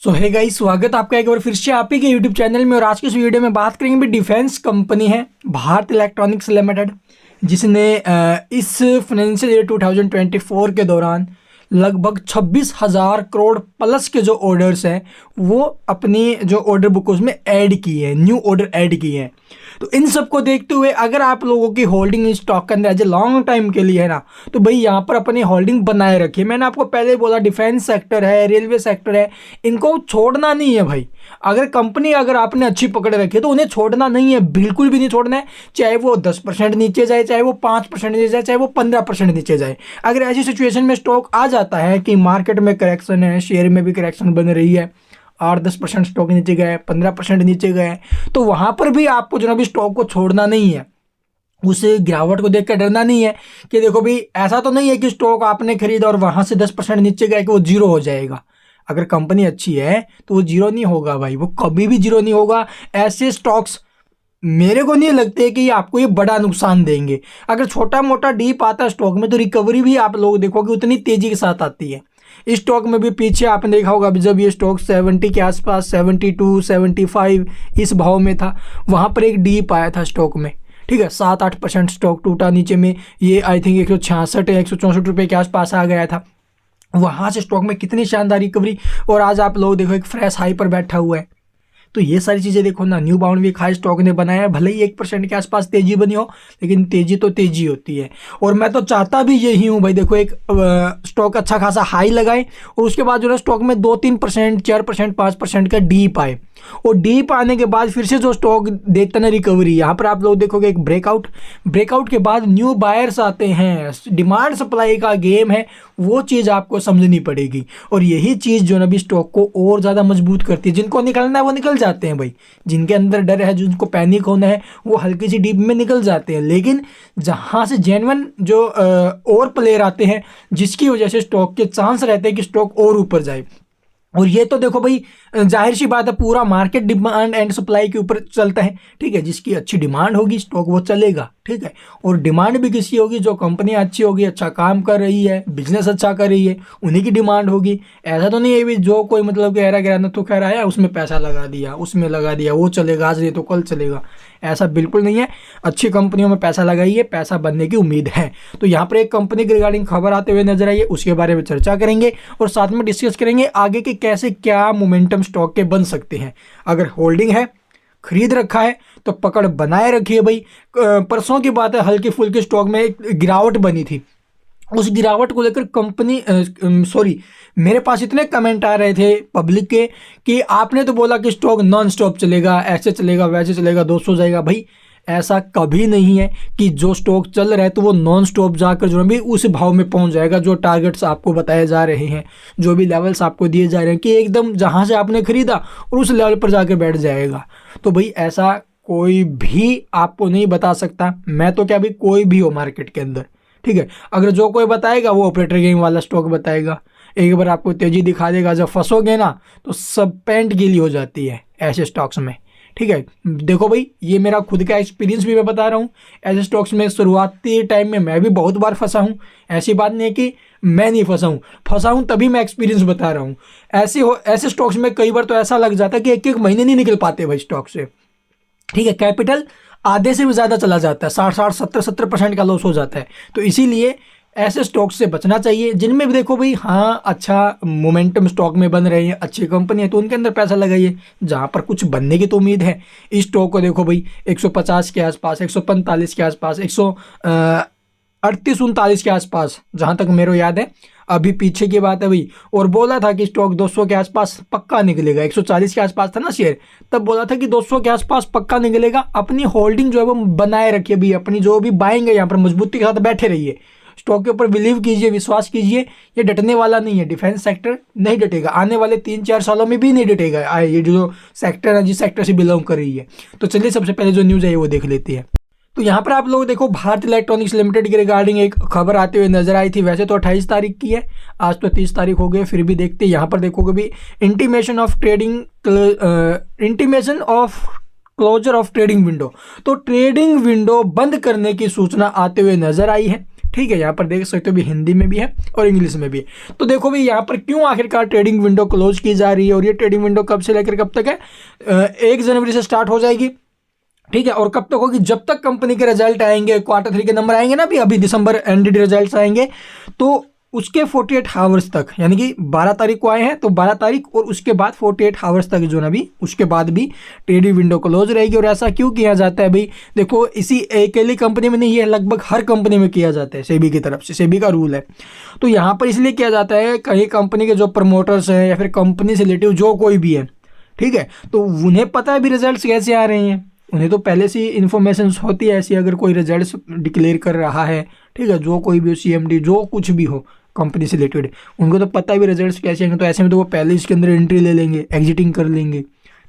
सो hey guys, स्वागत आपका एक बार फिर से आप ही के यूट्यूब चैनल में। और आज की इस वीडियो में बात करेंगे भी डिफेंस कंपनी है भारत इलेक्ट्रॉनिक्स लिमिटेड, जिसने इस फाइनेंशियल ईयर 2024 के दौरान लगभग 26,000 करोड़ प्लस के जो ऑर्डर्स हैं वो अपनी जो ऑर्डर बुक उसमें ऐड किए हैं, न्यू ऑर्डर ऐड किए हैं। तो इन सब को देखते हुए अगर आप लोगों की होल्डिंग स्टॉक के अंदर एज ए लॉन्ग टाइम के लिए है ना, तो भाई यहाँ पर अपनी होल्डिंग बनाए रखिए। मैंने आपको पहले बोला डिफेंस सेक्टर है, रेलवे सेक्टर है, इनको छोड़ना नहीं है भाई। अगर कंपनी अगर आपने अच्छी पकड़ रखी है तो उन्हें छोड़ना नहीं है, बिल्कुल भी नहीं छोड़ना है। चाहे वो 10% नीचे जाए, चाहे वो 5% नीचे जाए, चाहे वो 15% नीचे जाए। अगर ऐसी सिचुएशन में स्टॉक आ जाता है कि मार्केट में करेक्शन है, शेयर में भी करेक्शन बन रही है, 8-10% स्टॉक नीचे गए, 15% नीचे गए, तो वहां पर भी आपको जो ना भी स्टॉक को छोड़ना नहीं है। उस गिरावट को देख कर डरना नहीं है कि देखो भाई ऐसा तो नहीं है कि स्टॉक आपने खरीदा और वहां से 10% नीचे गया कि वो जीरो हो जाएगा। अगर कंपनी अच्छी है तो वो जीरो नहीं होगा भाई, वो कभी भी जीरो नहीं होगा। ऐसे स्टॉक्स मेरे को नहीं लगते कि आपको ये बड़ा नुकसान देंगे। अगर छोटा मोटा डीप आता है स्टॉक में तो रिकवरी भी आप लोग देखोगे उतनी तेजी के साथ आती है। इस स्टॉक में भी पीछे आपने देखा होगा जब ये स्टॉक 70 के आसपास, 72, 75 इस भाव में था, वहाँ पर एक डीप आया था स्टॉक में, ठीक है। 7-8% स्टॉक टूटा नीचे में, ये आई थिंक 166 या 164 रुपये के आसपास आ गया था। वहाँ से स्टॉक में कितनी शानदार रिकवरी, और आज आप लोग देखो एक फ्रेश हाई पर बैठा हुआ है। तो ये सारी चीज़ें देखो ना, न्यू बाउंड भी हाई स्टॉक ने बनाया, भले ही 1% के आसपास तेजी बनी हो, लेकिन तेजी तो तेजी होती है। और मैं तो चाहता भी यही हूँ भाई, देखो एक स्टॉक अच्छा खासा हाई लगाए और उसके बाद जो है स्टॉक में 2-3%, 4%, 5% का डीप आए, और डीप आने के बाद फिर से जो स्टॉक देखते ना रिकवरी। यहाँ पर आप लोग देखोगे एक ब्रेकआउट के बाद न्यू बायर्स आते हैं, डिमांड सप्लाई का गेम है, वो चीज़ आपको समझनी पड़ेगी। और यही चीज़ जो ना भी स्टॉक को और ज़्यादा मजबूत करती है। जिनको निकलना है वो निकल जाते हैं भाई, जिनके अंदर डर है, जिनको पैनिक होना है, वो हल्की सी डीप में निकल जाते हैं। लेकिन जहाँ से जेन्युइन जो और प्लेयर आते हैं, जिसकी वजह से स्टॉक के चांस रहते हैं कि स्टॉक और ऊपर जाए। और ये तो देखो भाई जाहिर सी बात है, पूरा मार्केट डिमांड एंड सप्लाई के ऊपर चलता है, ठीक है। जिसकी अच्छी डिमांड होगी स्टॉक वो चलेगा, ठीक है। और डिमांड भी किसी होगी, जो कंपनी अच्छी होगी, अच्छा काम कर रही है, बिजनेस अच्छा कर रही है, उन्हीं की डिमांड होगी। ऐसा तो नहीं है भी जो कोई मतलब कह रहा है तो कह रहा है उसमें पैसा लगा दिया, उसमें लगा दिया, वो चलेगा आज नहीं तो कल चलेगा, ऐसा बिल्कुल नहीं है। अच्छी कंपनियों में पैसा लगाइए, पैसा बनने की उम्मीद है। तो यहाँ पर एक कंपनी के रिगार्डिंग खबर आते हुए नजर आई है, उसके बारे में चर्चा करेंगे और साथ में डिस्कस करेंगे आगे के कैसे क्या मोमेंटम स्टॉक के बन सकते हैं। अगर होल्डिंग है, खरीद रखा है, तो पकड़ बनाए रखिए भाई। परसों की बात है, हल्की फुल्की स्टॉक में एक गिरावट बनी थी, उस गिरावट को लेकर कंपनी मेरे पास इतने कमेंट आ रहे थे पब्लिक के कि आपने तो बोला कि स्टॉक नॉन स्टॉप चलेगा, ऐसे चलेगा, वैसे चलेगा, 200 जाएगा। भाई ऐसा कभी नहीं है कि जो स्टॉक चल रहा है तो वो नॉन स्टॉप जाकर जो भी उस भाव में पहुंच जाएगा। जो टारगेट्स आपको बताए जा रहे हैं, जो भी लेवल्स आपको दिए जा रहे हैं कि एकदम जहां से आपने खरीदा और उस लेवल पर जाकर बैठ जाएगा, तो भाई ऐसा कोई भी आपको नहीं बता सकता। मैं तो क्या, भी कोई भी हो मार्केट के अंदर, ठीक है। अगर जो कोई बताएगा वो ऑपरेटर गेम वाला स्टॉक बताएगा, एक बार आपको तेजी दिखा देगा, जब फंसोगे ना तो सब पैंट गीली हो जाती है ऐसे स्टॉक्स में, ठीक है। देखो भाई ये मेरा खुद का एक्सपीरियंस भी मैं बता रहा हूँ। ऐसे स्टॉक्स में शुरुआती टाइम में मैं भी बहुत बार फंसा हूँ, ऐसी बात नहीं है कि मैं नहीं फंसा हूँ तभी मैं एक्सपीरियंस बता रहा हूँ। ऐसे स्टॉक्स में कई बार तो ऐसा लग जाता है कि एक महीने नहीं निकल पाते भाई स्टॉक से, ठीक है। कैपिटल आधे से भी ज़्यादा चला जाता है, 60-60, 70% का लॉस हो जाता है। तो इसीलिए ऐसे स्टॉक से बचना चाहिए जिनमें भी देखो भाई हाँ अच्छा मोमेंटम स्टॉक में बन रहे हैं, अच्छी कंपनी है, तो उनके अंदर पैसा लगाइए जहाँ पर कुछ बनने की तो उम्मीद है। इस स्टॉक को देखो भाई 150 के आसपास, 145 के आसपास, 138-39 के आसपास, जहाँ तक मेरे याद है, अभी पीछे की बात है भाई। और बोला था कि स्टॉक 200 के आसपास पक्का निकलेगा, 140 के आसपास था ना शेयर, तब बोला था कि 200 के आसपास पक्का निकलेगा। अपनी होल्डिंग जो है वो बनाए रखिए भाई, अपनी जो भी बाइंग है यहाँ पर मजबूती के साथ बैठे रहिए। स्टॉक के ऊपर बिलीव कीजिए, विश्वास कीजिए, ये डटने वाला नहीं है। डिफेंस सेक्टर नहीं डटेगा, आने वाले 3-4 सालों में भी नहीं डटेगा ये जो सेक्टर है, जिस सेक्टर से बिलोंग कर रही है। तो चलिए सबसे पहले जो न्यूज़ है वो देख लेते हैं। तो यहाँ पर आप लोग देखो भारत इलेक्ट्रॉनिक्स लिमिटेड के रिगार्डिंग एक खबर आते हुए नजर आई थी। वैसे तो 28 तारीख की है, आज तो 30 तारीख हो गई, फिर भी देखते हैं। यहाँ पर देखोगे भी intimation of closure of trading window, तो ट्रेडिंग विंडो बंद करने की सूचना आते हुए नजर आई है, ठीक है, यहाँ पर देख सकते हो भी हिंदी में भी है और इंग्लिश में भी है। तो देखो भाई यहाँ पर क्यों आखिरकार ट्रेडिंग विंडो क्लोज की जा रही है, और ये ट्रेडिंग विंडो कब से लेकर कब तक है, 1 जनवरी से स्टार्ट हो जाएगी, ठीक है, और कब तक होगी, जब तक कंपनी के रिजल्ट आएंगे, Q3 के नंबर आएंगे ना, अभी दिसंबर एंडेड रिजल्ट्स आएंगे, तो उसके 48 आवर्स तक, यानी कि 12 तारीख को आए हैं तो 12 तारीख और उसके बाद 48 आवर्स तक जो ना भी उसके बाद भी ट्रेडिंग विंडो क्लोज रहेगी। और ऐसा क्यों किया जाता है भाई, देखो इसी अकेली कंपनी में नहीं है, लगभग हर कंपनी में किया जाता है, सेबी की तरफ से, सेबी का रूल है। तो यहाँ पर इसलिए किया जाता है, कहीं कंपनी के जो प्रमोटर्स हैं या फिर कंपनी से रिलेटिव जो कोई भी है, ठीक है, तो उन्हें पता है भी रिजल्ट कैसे आ रहे हैं, उन्हें तो पहले से इन्फॉर्मेशन होती है ऐसी, अगर कोई रिजल्ट्स डिक्लेयर कर रहा है, ठीक है, जो कोई भी हो, CMD जो कुछ भी हो कंपनी से रिलेटेड, उनको तो पता है भी रिजल्ट्स कैसे आएंगे, तो ऐसे में तो वो पहले इसके अंदर एंट्री ले लेंगे, एग्जिटिंग कर लेंगे,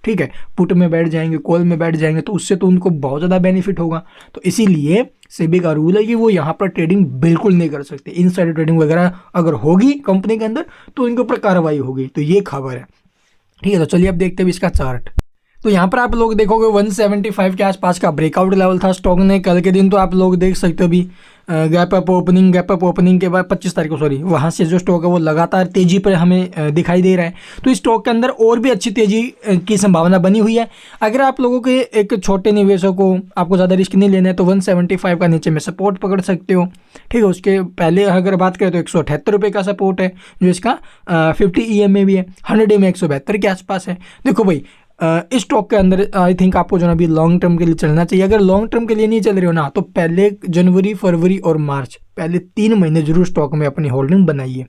ठीक है, पुट में बैठ जाएंगे, कॉल में बैठ जाएंगे, तो उससे तो उनको बहुत ज़्यादा बेनिफिट होगा। तो इसीलिए सेबी का रूल है कि वो यहाँ पर ट्रेडिंग बिल्कुल नहीं कर सकते, इनसाइडर ट्रेडिंग वगैरह अगर होगी कंपनी के अंदर तो उनके ऊपर कार्रवाई होगी। तो ये खबर है, ठीक है। तो चलिए अब देखते हैं इसका चार्ट। तो यहाँ पर आप लोग देखोगे 175 के आसपास का ब्रेकआउट लेवल था स्टॉक ने कल के दिन, तो आप लोग देख सकते हो अभी गैप अप ओपनिंग के बाद 25 तारीख को, सॉरी, वहाँ से जो स्टॉक है वो लगातार तेजी पर हमें दिखाई दे रहा है। तो इस स्टॉक के अंदर और भी अच्छी तेजी की संभावना बनी हुई है। अगर आप लोगों के एक छोटे निवेशों को आपको ज़्यादा रिस्क नहीं लेना है तो 175 का नीचे में सपोर्ट पकड़ सकते हो, ठीक है। उसके पहले अगर बात करें तो 178 रुपये का सपोर्ट है, जो इसका 50 EMA भी है, 100 में 172 के आसपास है। देखो भाई इस स्टॉक के अंदर आई थिंक आपको जो ना अभी लॉन्ग टर्म के लिए चलना चाहिए। अगर लॉन्ग टर्म के लिए नहीं चल रहे हो ना, तो पहले जनवरी, फरवरी और मार्च, पहले 3 महीने जरूर स्टॉक में अपनी होल्डिंग बनाइए,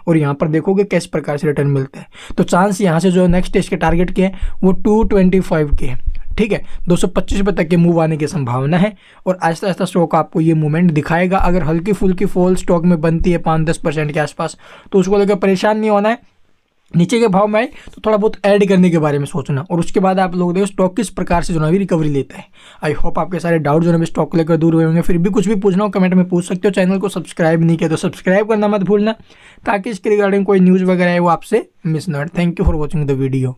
और यहाँ पर देखोगे किस प्रकार से रिटर्न मिलता है। तो चांस यहाँ से जो नेक्स्ट स्टेज के टारगेट के हैं वो 225 के हैं, ठीक है, 225 रुपये तक के मूव आने की संभावना है, और आहिस्ता आहिस्ता स्टॉक आपको ये मूवमेंट दिखाएगा। अगर हल्की फुल्की फॉल स्टॉक में बनती है 5-10% के आसपास, तो उसको लेकर परेशान नहीं होना है। नीचे के भाव में आए तो थोड़ा बहुत ऐड करने के बारे में सोचना, और उसके बाद आप लोग देखो स्टॉक किस प्रकार से जो ना भी रिकवरी लेता है। आई होप आपके सारे डाउट जो ना भी स्टॉक को लेकर दूर हुए होंगे। फिर भी कुछ भी पूछना हो कमेंट में पूछ सकते हो। चैनल को सब्सक्राइब नहीं किया तो सब्सक्राइब करना मत भूलना, ताकि इसके रिगार्डिंग कोई न्यूज़ वगैरह है वो आपसे मिस ना हो। Thank you for watching the video.